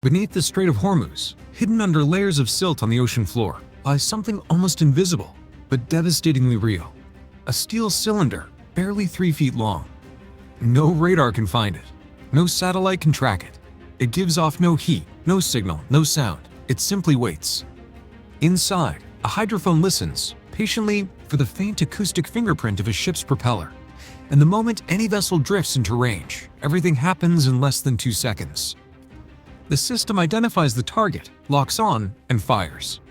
Beneath the Strait of Hormuz, hidden under layers of silt on the ocean floor, lies something almost invisible, but devastatingly real. A steel cylinder, barely 3 feet long. No radar can find it. No satellite can track it. It gives off no heat, no signal, no sound. It simply waits. Inside, a hydrophone listens, patiently, for the faint acoustic fingerprint of a ship's propeller. And the moment any vessel drifts into range, everything happens in less than 2 seconds. The system identifies the target, locks on, and fires.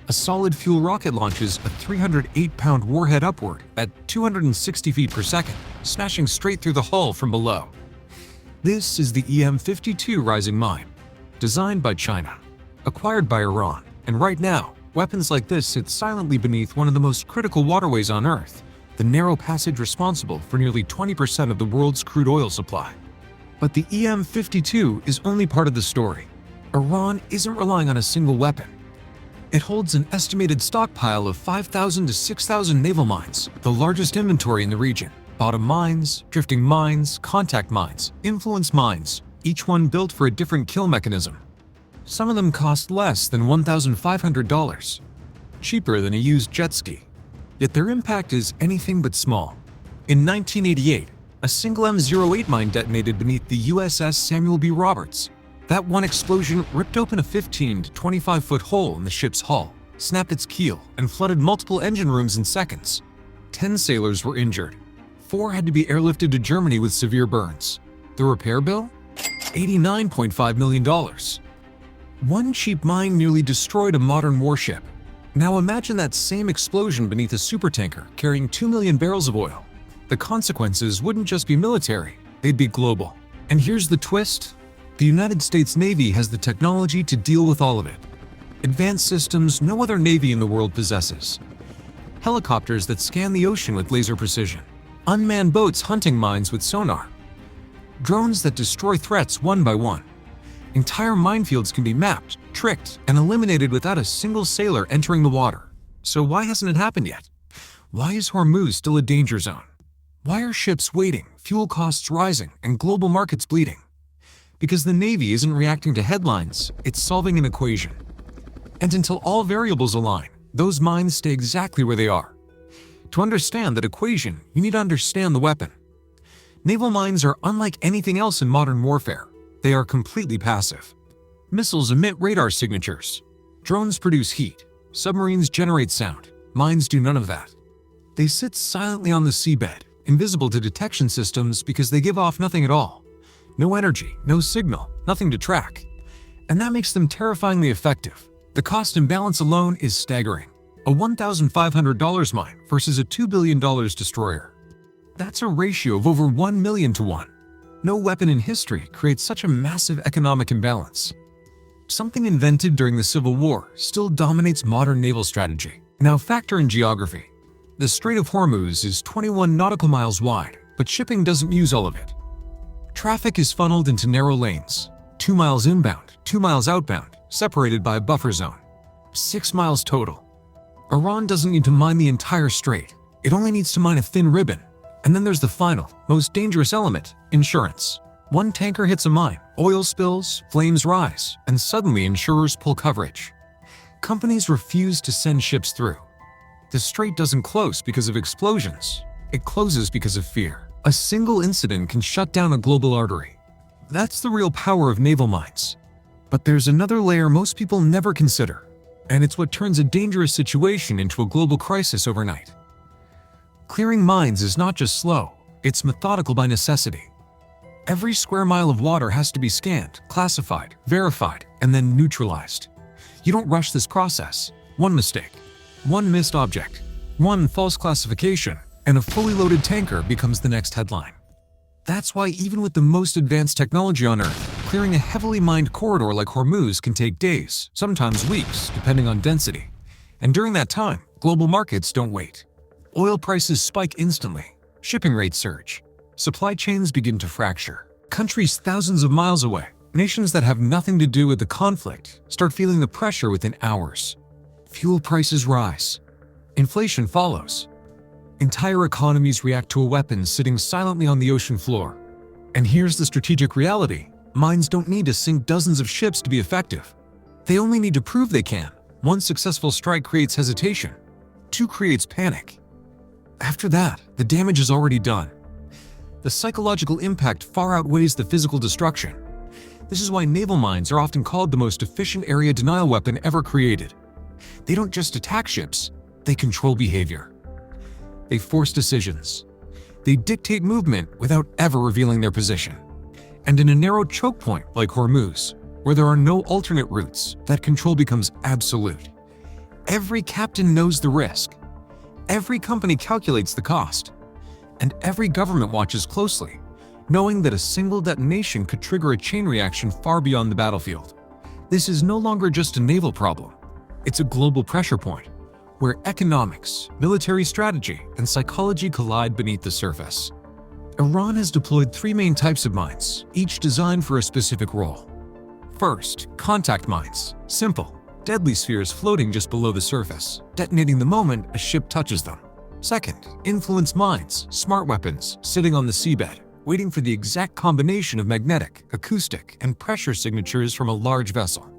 A solid-fuel rocket launches a 308-pound warhead upward at 260 feet per second, smashing straight through the hull from below. This is the EM-52 Rising Mine, designed by China, acquired by Iran, and right now, weapons like this sit silently beneath one of the most critical waterways on Earth, the narrow passage responsible for nearly 20% of the world's crude oil supply. But the EM-52 is only part of the story. Iran isn't relying on a single weapon. It holds an estimated stockpile of 5,000 to 6,000 naval mines, the largest inventory in the region. Bottom mines, drifting mines, contact mines, influence mines, each one built for a different kill mechanism. Some of them cost less than $1,500, cheaper than a used jet ski. Yet their impact is anything but small. In 1988, a single M08 mine detonated beneath the USS Samuel B. That one explosion ripped open a 15 to 25-foot hole in the ship's hull, snapped its keel, and flooded multiple engine rooms in seconds. 10 sailors were injured. 4 had to be airlifted to Germany with severe burns. The repair bill? $89.5 million. One cheap mine nearly destroyed a modern warship. Now imagine that same explosion beneath a supertanker carrying 2 million barrels of oil. The consequences wouldn't just be military, they'd be global. And here's the twist. The United States Navy has the technology to deal with all of it. Advanced systems no other navy in the world possesses. Helicopters that scan the ocean with laser precision. Unmanned boats hunting mines with sonar. Drones that destroy threats one by one. Entire minefields can be mapped, tricked, and eliminated without a single sailor entering the water. So why hasn't it happened yet? Why is Hormuz still a danger zone? Why are ships waiting, fuel costs rising, and global markets bleeding? Because the Navy isn't reacting to headlines, it's solving an equation. And until all variables align, those mines stay exactly where they are. To understand that equation, you need to understand the weapon. Naval mines are unlike anything else in modern warfare. They are completely passive. Missiles emit radar signatures. Drones produce heat. Submarines generate sound. Mines do none of that. They sit silently on the seabed, invisible to detection systems because they give off nothing at all. No energy, no signal, nothing to track. And that makes them terrifyingly effective. The cost imbalance alone is staggering. A $1,500 mine versus a $2 billion destroyer. That's a ratio of over 1 million to 1. No weapon in history creates such a massive economic imbalance. Something invented during the Civil War still dominates modern naval strategy. Now factor in geography. The Strait of Hormuz is 21 nautical miles wide, but shipping doesn't use all of it. Traffic is funneled into narrow lanes, 2 miles inbound, 2 miles outbound, separated by a buffer zone. 6 miles total. Iran doesn't need to mine the entire strait. It only needs to mine a thin ribbon. And then there's the final, most dangerous element, insurance. One tanker hits a mine, oil spills, flames rise, and suddenly insurers pull coverage. Companies refuse to send ships through. The strait doesn't close because of explosions. It closes because of fear. A single incident can shut down a global artery. That's the real power of naval mines. But there's another layer most people never consider, and it's what turns a dangerous situation into a global crisis overnight. Clearing mines is not just slow, it's methodical by necessity. Every square mile of water has to be scanned, classified, verified, and then neutralized. You don't rush this process. One mistake, one missed object, one false classification, and a fully loaded tanker becomes the next headline. That's why even with the most advanced technology on Earth, clearing a heavily mined corridor like Hormuz can take days, sometimes weeks, depending on density. And during that time, global markets don't wait. Oil prices spike instantly. Shipping rates surge. Supply chains begin to fracture. Countries thousands of miles away, nations that have nothing to do with the conflict, start feeling the pressure within hours. Fuel prices rise. Inflation follows. Entire economies react to a weapon sitting silently on the ocean floor. And here's the strategic reality. Mines don't need to sink dozens of ships to be effective. They only need to prove they can. One successful strike creates hesitation. Two creates panic. After that, the damage is already done. The psychological impact far outweighs the physical destruction. This is why naval mines are often called the most efficient area denial weapon ever created. They don't just attack ships, they control behavior. They force decisions. They dictate movement without ever revealing their position. And in a narrow choke point like Hormuz, where there are no alternate routes, that control becomes absolute. Every captain knows the risk. Every company calculates the cost. And every government watches closely, knowing that a single detonation could trigger a chain reaction far beyond the battlefield. This is no longer just a naval problem. It's a global pressure point, where economics, military strategy, and psychology collide beneath the surface. Iran has deployed three main types of mines, each designed for a specific role. First, contact mines. Simple, deadly spheres floating just below the surface, detonating the moment a ship touches them. Second, influence mines, smart weapons, sitting on the seabed, waiting for the exact combination of magnetic, acoustic, and pressure signatures from a large vessel.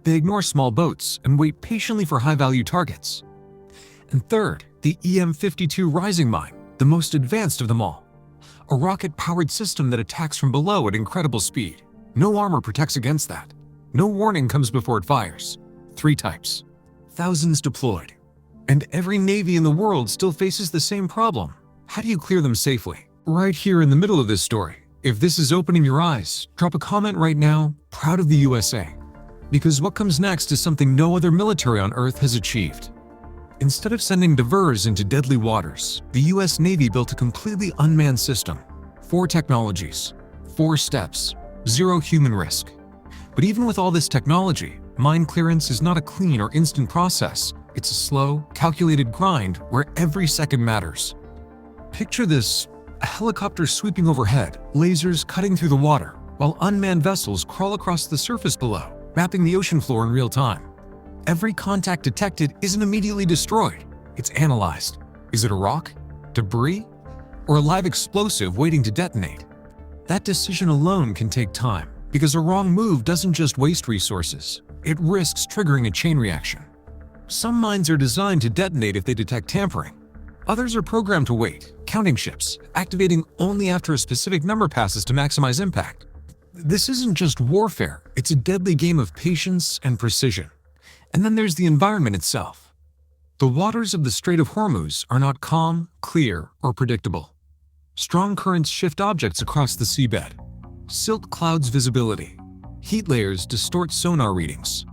They ignore small boats and wait patiently for high-value targets. And third, the EM-52 rising mine, the most advanced of them all. A rocket-powered system that attacks from below at incredible speed. No armor protects against that. No warning comes before it fires. Three types. Thousands deployed. And every navy in the world still faces the same problem. How do you clear them safely? Right here in the middle of this story. If this is opening your eyes, drop a comment right now, proud of the USA. Because what comes next is something no other military on Earth has achieved. Instead of sending divers into deadly waters, the US Navy built a completely unmanned system. 4 technologies, 4 steps, 0 human risk. But even with all this technology, mine clearance is not a clean or instant process. It's a slow, calculated grind where every second matters. Picture this, a helicopter sweeping overhead, lasers cutting through the water, while unmanned vessels crawl across the surface below, mapping the ocean floor in real time. Every contact detected isn't immediately destroyed, it's analyzed. Is it a rock, debris, or a live explosive waiting to detonate? That decision alone can take time, because a wrong move doesn't just waste resources, it risks triggering a chain reaction. Some mines are designed to detonate if they detect tampering. Others are programmed to wait, counting ships, activating only after a specific number passes to maximize impact. This isn't just warfare, it's a deadly game of patience and precision. And then there's the environment itself. The waters of the Strait of Hormuz are not calm, clear, or predictable. Strong currents shift objects across the seabed. Silt clouds visibility. Heat layers distort sonar readings.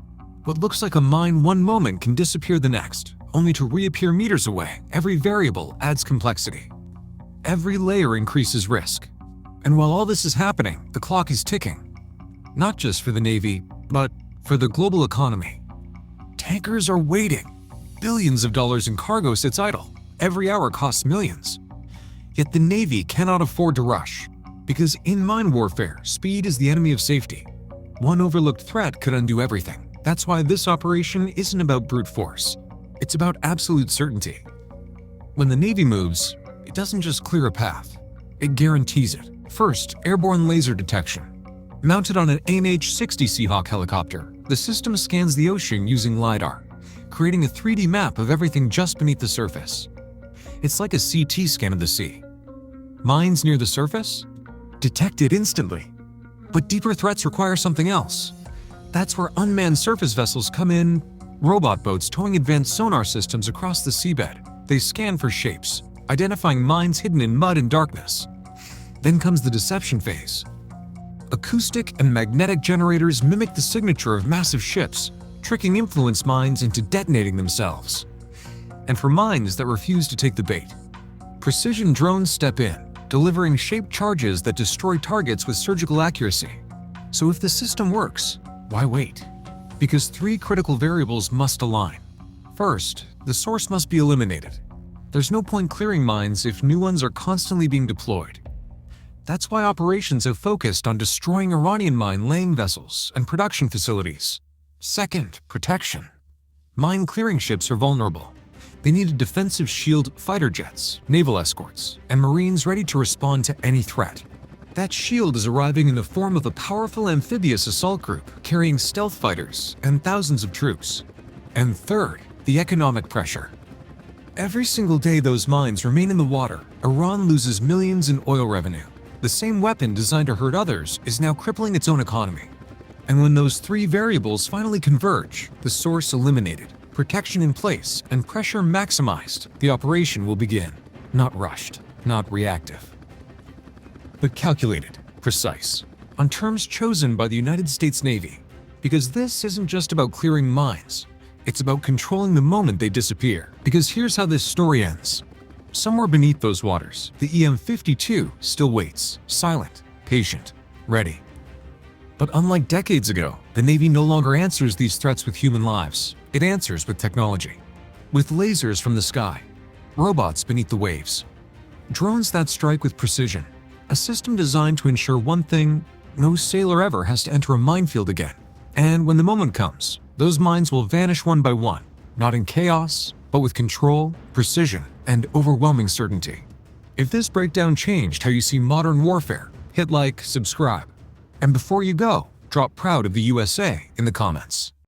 What looks like a mine one moment can disappear the next, only to reappear meters away. Every variable adds complexity. Every layer increases risk. And while all this is happening, the clock is ticking. Not just for the Navy, but for the global economy. Tankers are waiting. Billions of dollars in cargo sits idle. Every hour costs millions. Yet the Navy cannot afford to rush, because in mine warfare, speed is the enemy of safety. One overlooked threat could undo everything. That's why this operation isn't about brute force. It's about absolute certainty. When the Navy moves, it doesn't just clear a path, it guarantees it. First, airborne laser detection. Mounted on an NH-60 Seahawk helicopter, the system scans the ocean using LiDAR, creating a 3D map of everything just beneath the surface. It's like a CT scan of the sea. Mines near the surface? Detected instantly. But deeper threats require something else. That's where unmanned surface vessels come in, robot boats towing advanced sonar systems across the seabed. They scan for shapes, identifying mines hidden in mud and darkness. Then comes the deception phase. Acoustic and magnetic generators mimic the signature of massive ships, tricking influence mines into detonating themselves. And for mines that refuse to take the bait, precision drones step in, delivering shaped charges that destroy targets with surgical accuracy. So if the system works, why wait? Because 3 critical variables must align. First, the source must be eliminated. There's no point clearing mines if new ones are constantly being deployed. That's why operations have focused on destroying Iranian mine-laying vessels and production facilities. Second, protection. Mine-clearing ships are vulnerable. They need a defensive shield, fighter jets, naval escorts, and marines ready to respond to any threat. That shield is arriving in the form of a powerful amphibious assault group carrying stealth fighters and thousands of troops. And third, the economic pressure. Every single day those mines remain in the water, Iran loses millions in oil revenue. The same weapon designed to hurt others is now crippling its own economy. And when those three variables finally converge, the source eliminated, protection in place, and pressure maximized, the operation will begin. Not rushed, not reactive, but calculated, precise, on terms chosen by the United States Navy. Because this isn't just about clearing mines, it's about controlling the moment they disappear. Because here's how this story ends. Somewhere beneath those waters, the EM-52 still waits, silent, patient, ready. But unlike decades ago, the Navy no longer answers these threats with human lives. It answers with technology. With lasers from the sky, robots beneath the waves, drones that strike with precision. A system designed to ensure one thing: no sailor ever has to enter a minefield again. And when the moment comes, those mines will vanish one by one, not in chaos, but with control, precision, and overwhelming certainty. If this breakdown changed how you see modern warfare, hit like, subscribe. And before you go, drop proud of the USA in the comments.